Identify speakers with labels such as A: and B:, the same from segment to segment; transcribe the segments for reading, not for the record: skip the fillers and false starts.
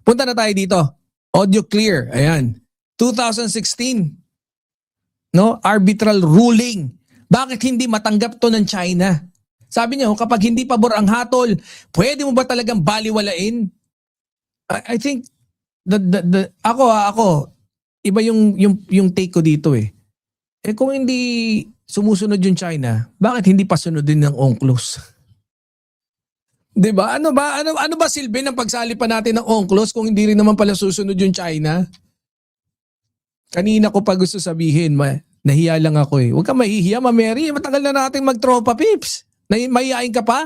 A: Punta na tayo dito. Audio clear. Ayan. 2016. No? Arbitral ruling. Bakit hindi matanggap to ng China? Sabi niya, kapag hindi pabor ang hatol, pwede mo ba talagang baliwalain? I think ako iba yung take ko dito eh. Kung hindi sumusunod yung China, bakit hindi pa sunodin ng UNCLOS? 'Di ba? Ano ba silbi ng pagsali pa natin ng UNCLOS kung hindi rin naman pala susunod yung China? Kanina ko pa gusto sabihin, nahiya lang ako eh. Huwag ka mahihiya, Mary. Matagal na nating magtropa, pips. Mahihain ka pa?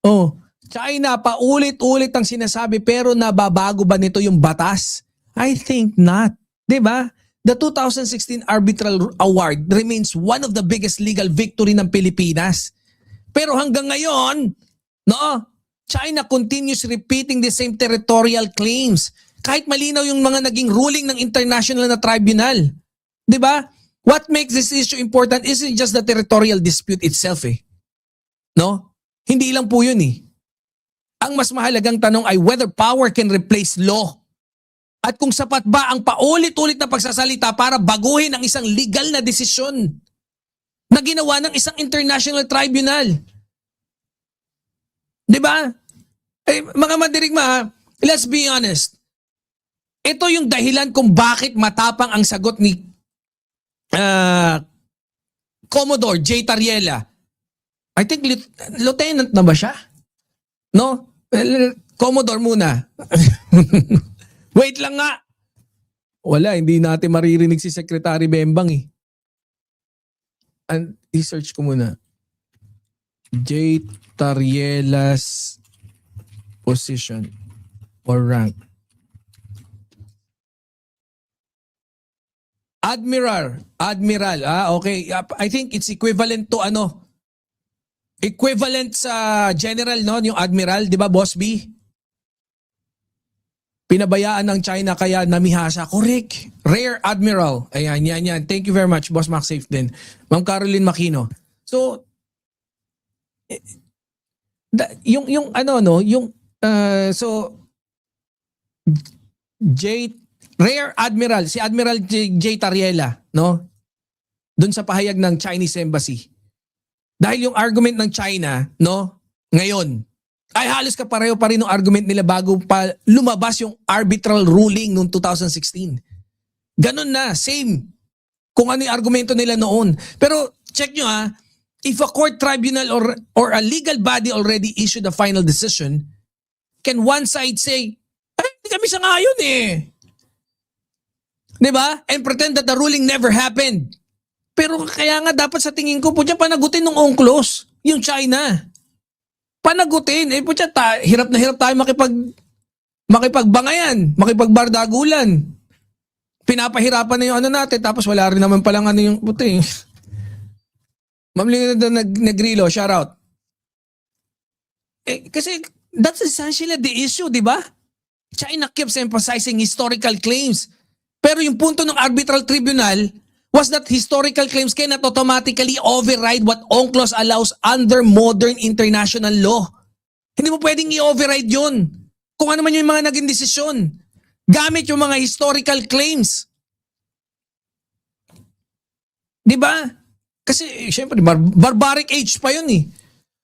A: Oh, China, paulit-ulit ang sinasabi pero nababago ba nito yung batas? I think not. 'Di ba? The 2016 Arbitral Award remains one of the biggest legal victory ng Pilipinas. Pero hanggang ngayon, no, China continues repeating the same territorial claims. Kahit malinaw yung mga naging ruling ng international na tribunal. 'Di ba? What makes this issue important isn't just the territorial dispute itself eh. No? Hindi lang po yun eh. Ang mas mahalagang tanong ay whether power can replace law. At kung sapat ba ang paulit-ulit na pagsasalita para baguhin ang isang legal na desisyon na ginawa ng isang international tribunal. 'Di ba? Mga mandirigma, let's be honest. Ito yung dahilan kung bakit matapang ang sagot ni Commodore J. Tariela. I think lieutenant na ba siya? No? Commodore muna. Wait lang nga. Wala, hindi natin maririnig si Secretary Bembang eh. I-search ko muna. J. Tariela's position or rank. Admiral. Okay. I think it's equivalent to equivalent sa general, no? Yung admiral, di ba, Boss B? Pinabayaan ng China kaya namihasa. Correct. Rear Admiral. Ayan, yan. Thank you very much, Boss Max Safe din. Ma'am Caroline Makino. So, Rear Admiral, si Admiral J. Tariela, no? Doon sa pahayag ng Chinese Embassy. Dahil yung argument ng China, no, ngayon, ay halos kapareho pa rin yung argument nila bago pa lumabas yung arbitral ruling noong 2016. Ganun na, same. Kung ano yung argumento nila noon. Pero check nyo ha, if a court tribunal or a legal body already issued a final decision, can one side say, ay, hindi kami sangayon eh. Diba? And pretend that the ruling never happened. Pero kaya nga dapat sa tingin ko po dyan panagutin ng UNCLOS, yung China. Panagutin. Po dyan, hirap na hirap tayo makipagbangayan, makipagbardagulan. Pinapahirapan na yung natin, tapos wala rin naman palang yung puti. Ma'am Lina Negrilo, shout out. Kasi that's essentially the issue, di ba? China keeps emphasizing historical claims. Pero yung punto ng arbitral tribunal was that historical claims cannot automatically override what UNCLOS allows under modern international law. Hindi mo pwedeng i-override yun. Kung ano man yung mga naging desisyon. Gamit yung mga historical claims. Di ba? Kasi, syempre, barbaric age pa yun eh.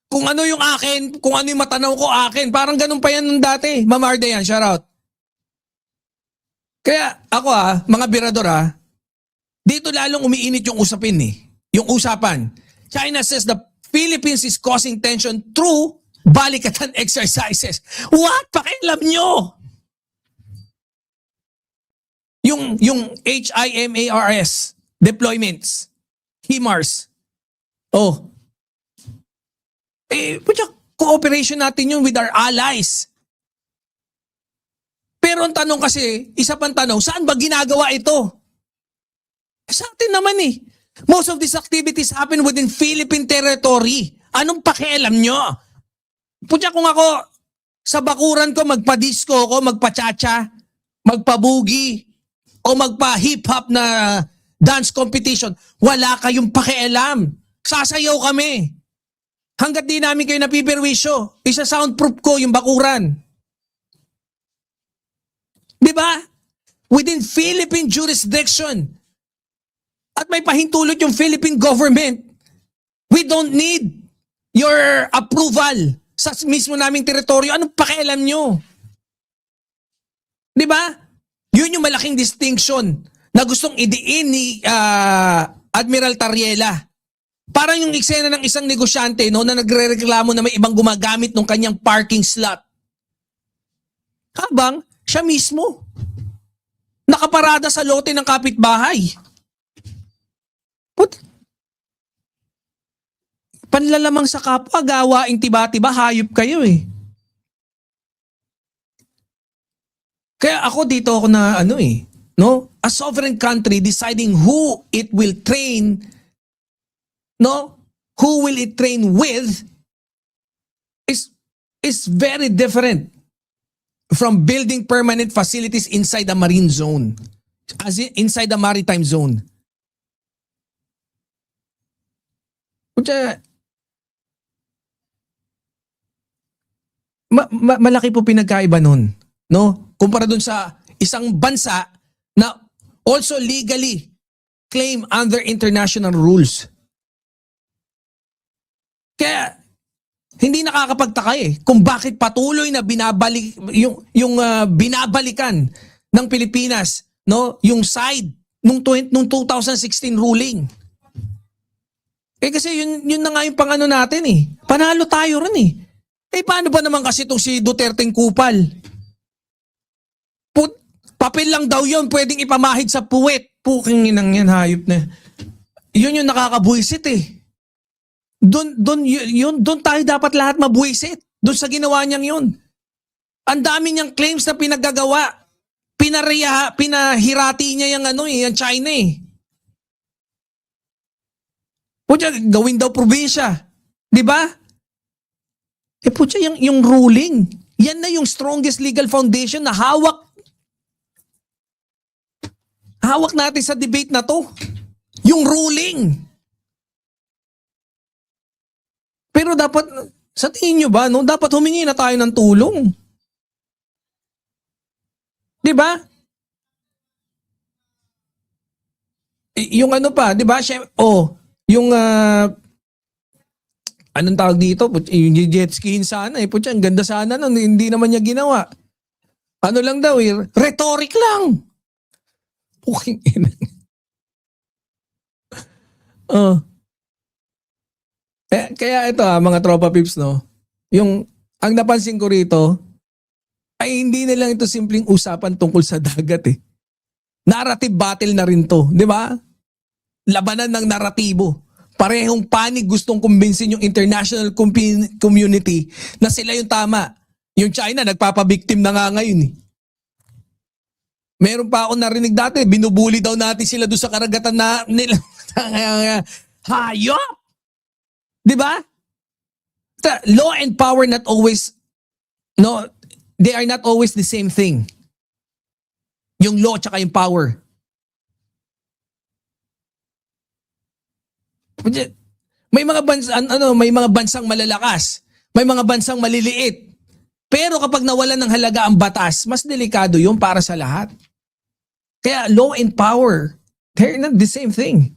A: Kung ano yung akin, kung ano yung matanaw ko akin, parang ganun pa yan nung dati. Ma'am Arda yan, shout out. Kaya ako mga birador dito lalong umiinit yung usapin eh. Yung usapan. China says the Philippines is causing tension through balikatan exercises. What? Pakialam nyo! Yung HIMARS deployments. HIMARS. Cooperation natin yun with our allies. Pero ang tanong kasi, isa pang tanong, saan ba ginagawa ito? Sa atin naman eh. Most of these activities happen within Philippine territory. Anong pakialam nyo? Putya kung ako, sa bakuran ko, magpa-disco ko, magpa-chacha, magpa-boogie, o magpa-hip-hop na dance competition, wala kayong pakialam. Sasayaw kami. Hanggat di namin kayo napipirwisyo, isa soundproof ko yung bakuran. ba? Within Philippine jurisdiction. At may pahintulot yung Philippine government. We don't need your approval sa mismo naming teritoryo. Anong pakialam nyo? Di ba? Yun yung malaking distinction na gustong idiin ni Admiral Tariela. Parang yung eksena ng isang negosyante no, na nagrereklamo na may ibang gumagamit ng kanyang parking slot. Habang siya mismo nakaparada sa lote ng kapitbahay. Panlalamang sa kapwa, gawaing tiba-tiba, hayop kayo eh. Kaya ako dito ako na no? A sovereign country deciding who it will train, no? Who will it train with is very different from building permanent facilities inside the marine zone, as in inside the maritime zone. Kaya malaki po pinagkaiba nun, no? Kumpara dun sa isang bansa na also legally claim under international rules. Kaya hindi nakakapagtaka kung bakit patuloy na binabalik yung binabalikan ng Pilipinas, no, yung side nung 2016 ruling. Kasi yun na nga yung pangano natin Panalo tayo ron paano ba naman kasi itong si Duterteng kupal? Papel lang daw yun, pwedeng ipamahid sa puwet. Puking inang yan, hayop na. Yun yung nakakabuisit Doon tayo dapat lahat mabuisit. Doon sa ginawa niyang yun. Ang dami niyang claims na pinaggagawa. Pinahirati niya yung China gawin daw probinsya. Di ba? Yung ruling. Yan na yung strongest legal foundation na hawak natin sa debate na to. Yung ruling. Pero dapat, sa tingin nyo ba, dapat humingi na tayo ng tulong. Di ba? Yung di ba? Yung, anong tawag dito? Yung jet skiing sana. Ang ganda sana nun. Hindi naman niya ginawa. Ano lang daw rhetoric lang. Puking ina. Kaya ito mga tropa pips, no? Ang napansin ko rito, ay hindi na lang ito simpleng usapan tungkol sa dagat Narrative battle na rin to. Di ba? Labanan ng naratibo. Parehong panig gustong kumbinsin yung international community na sila yung tama. Yung China, nagpapabiktim na nga ngayon Meron pa ako narinig dati, binubuli daw natin sila doon sa karagatan na nila. Hayop! Di ba? Law and power not always, no, they are not always the same thing. Yung law tsaka yung power. May mga bansang malalakas, may mga bansang maliliit. Pero kapag nawalan ng halaga ang batas, mas delikado yun para sa lahat. Kaya law and power, they're not the same thing.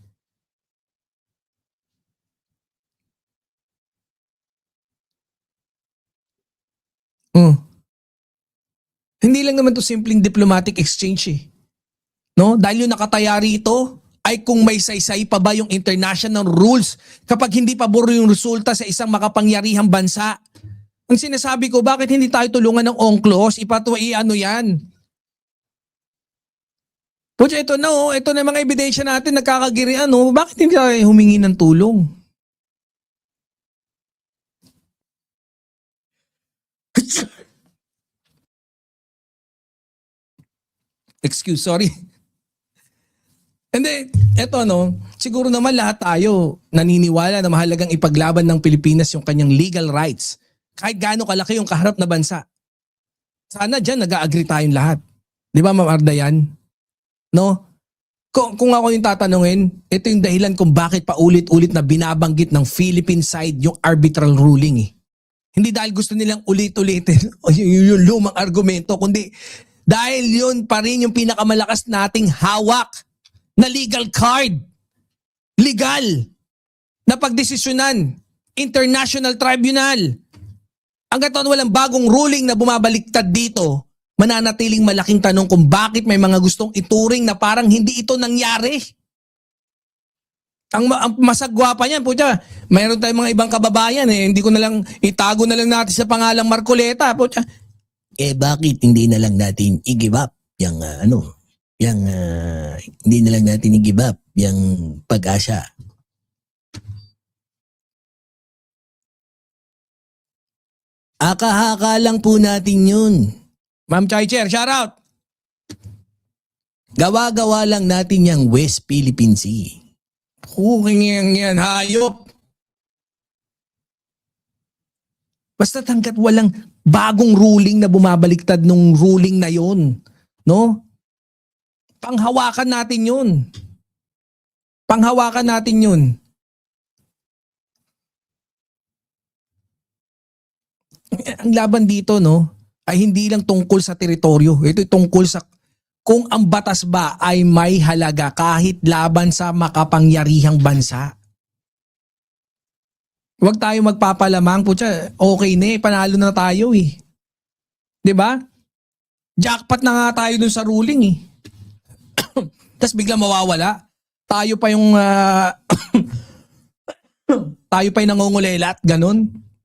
A: Hindi lang naman to simpleng diplomatic exchange No? Dahil yung nakataya rito ay kung may saysay pa ba yung international rules kapag hindi pabor yung resulta sa isang makapangyarihang bansa. Ang sinasabi ko, bakit hindi tayo tulungan ng UNCLOS? yan. Ito na mga ebidensya natin, nagkakagirian, bakit hindi tayo humingi ng tulong? Sorry. And then, siguro naman lahat tayo naniniwala na mahalagang ipaglaban ng Pilipinas yung kanyang legal rights. Kahit gaano kalaki yung kaharap na bansa. Sana dyan nag-agree tayong lahat. Di ba, Ma'am Ardayan? No? Kung ako yung tatanungin, ito yung dahilan kung bakit paulit-ulit na binabanggit ng Philippine side yung arbitral ruling Hindi dahil gusto nilang ulit-ulitin yung lumang argumento, kundi Dahil yun pa rin yung pinakamalakas nating hawak na legal card. Legal. Na pagdesisyonan. International Tribunal. Hanggat walang bagong ruling na bumabaliktad dito, mananatiling malaking tanong kung bakit may mga gustong ituring na parang hindi ito nangyari. Ang masagwa pa niyan, putya, mayroon tayong mga ibang kababayan hindi ko na lang, itago na lang natin sa pangalang Marcoleta, putya.
B: Bakit hindi na lang natin i-give up yung hindi na lang natin i-give up yung Pag-asa? Akahaka lang po natin yun.
A: Ma'am Chai-Chair, shout out.
B: Gawa-gawa lang natin yung West Philippine Sea.
A: Yan, hayop. Basta hanggat walang bagong ruling na bumabaliktad nung ruling na yon, no? Panghawakan natin yun. Panghawakan natin yun. Ang laban dito, no, ay hindi lang tungkol sa teritoryo. Ito tungkol sa kung ang batas ba ay may halaga kahit laban sa makapangyarihang bansa. Huwag tayo magpapalamang, putya, okay na panalo na tayo 'Di ba? Jackpot na nga tayo dun sa ruling Tapos biglang mawawala. Tayo pa yung tayo pa yung nangungulelat, ganun.